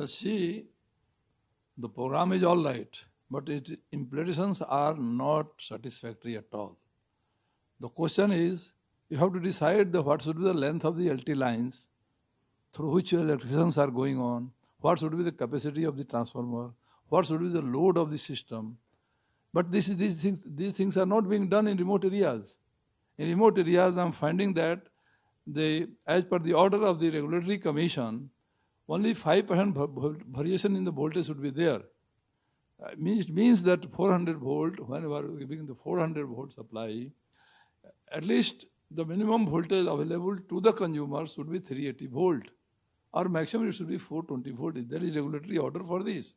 See, the program is all right, but its implementations are not satisfactory at all. The question is, you have to decide what should be the length of the LT lines through which electricians are going on, what should be the capacity of the transformer, what should be the load of the system. But these things are not being done in remote areas. In remote areas, I'm finding that as per the order of the regulatory commission, only 5% variation in the voltage should be there. It means that 400 volt, whenever we are giving the 400 volt supply, at least the minimum voltage available to the consumer should be 380 volt, or maximum it should be 420 volt. There is regulatory order for this.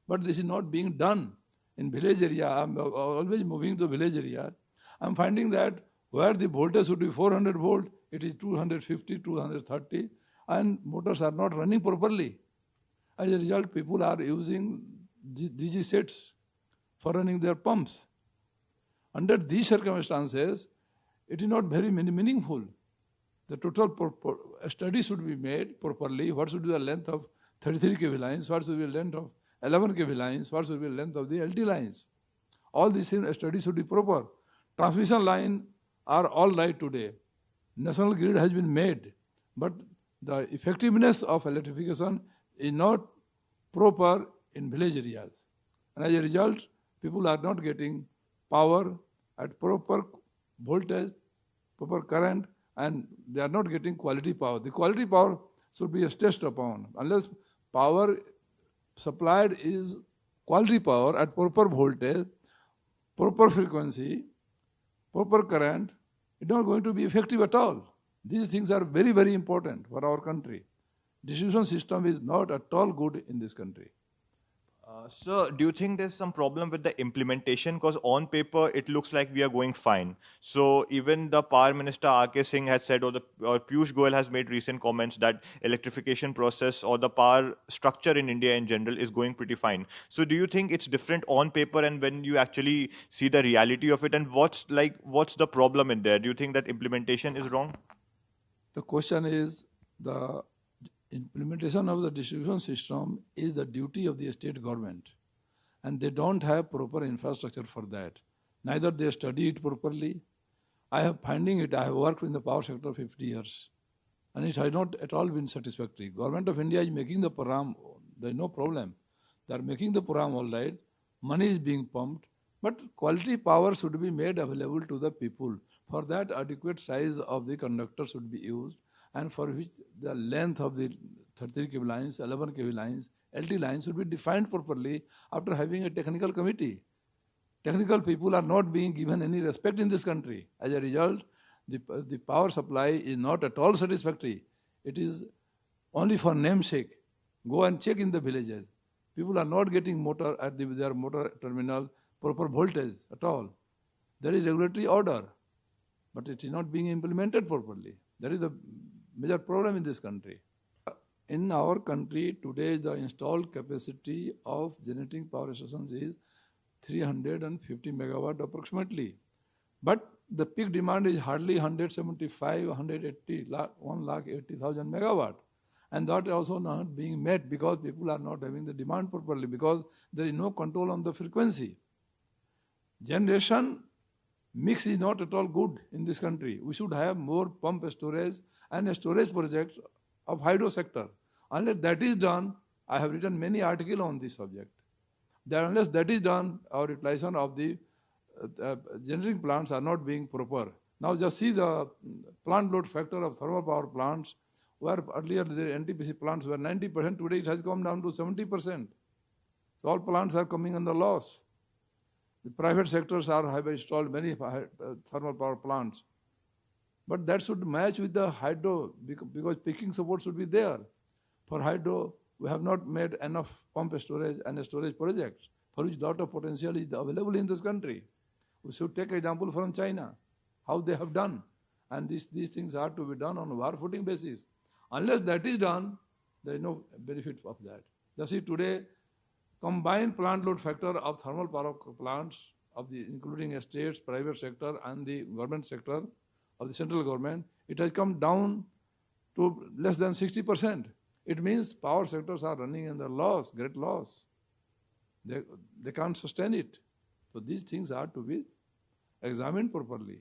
But this is not being done. In village area, I'm always moving to village area. I'm finding that where the voltage should be 400 volt, it is 250, 230, and motors are not running properly. As a result, people are using DG sets for running their pumps. Under these circumstances, it is not very meaningful. The total study should be made properly. What should be the length of 33 kV lines? What should be the length of 11 kV lines? What should be the length of the LT lines? All these studies should be proper. Transmission lines are all right today. National grid has been made, but the effectiveness of electrification is not proper in village areas. And as a result, people are not getting power at proper voltage, proper current, and they are not getting quality power. The quality power should be stressed upon. Unless power supplied is quality power at proper voltage, proper frequency, proper current, it's not going to be effective at all. These things are very, very important for our country. Distribution system is not at all good in this country. Sir, do you think there's some problem with the implementation? Because on paper, it looks like we are going fine. So even the Power Minister R.K. Singh has said, or Piyush Goyal has made recent comments that electrification process or the power structure in India in general is going pretty fine. So do you think it's different on paper and when you actually see the reality of it? And what's the problem in there? Do you think that implementation is wrong? The question is, the implementation of the distribution system is the duty of the state government, and they don't have proper infrastructure for that. Neither they study it properly. I have worked in the power sector 50 years, and it has not at all been satisfactory. Government of India is making the program, there is no problem. They are making the program all right, money is being pumped, but quality power should be made available to the people. For that, adequate size of the conductor should be used, and for which the length of the 33 kV lines, 11 kV lines, LT lines should be defined properly after having a technical committee. Technical people are not being given any respect in this country. As a result, the power supply is not at all satisfactory. It is only for namesake. Go and check in the villages. People are not getting motor at their motor terminal proper voltage at all. There is regulatory order, but it is not being implemented properly. That is the major problem in this country. In our country today, the installed capacity of generating power stations is 350 megawatt approximately. But the peak demand is hardly 175, 180, 1,80,000 megawatt. And that is also not being met because people are not having the demand properly, because there is no control on the frequency. Generation mix is not at all good in this country. We should have more pump storage and a storage project of hydro sector. Unless that is done, I have written many articles on this subject. Unless that is done, our utilization of the generating plants are not being proper. Now just see the plant load factor of thermal power plants, where earlier the NTPC plants were 90%, today it has come down to 70%. So all plants are coming under loss. The private sectors have installed many thermal power plants. But that should match with the hydro, because peaking support should be there. For hydro, we have not made enough pump storage and storage projects, for which lot of potential is available in this country. We should take example from China, how they have done. And these things are to be done on a war footing basis. Unless that is done, there is no benefit of that. Just see today, combined plant load factor of thermal power plants, including estates, private sector and the government sector of the central government, it has come down to less than 60%. it means power sectors are running in the loss, great loss. They can't sustain it. So these things are to be examined properly.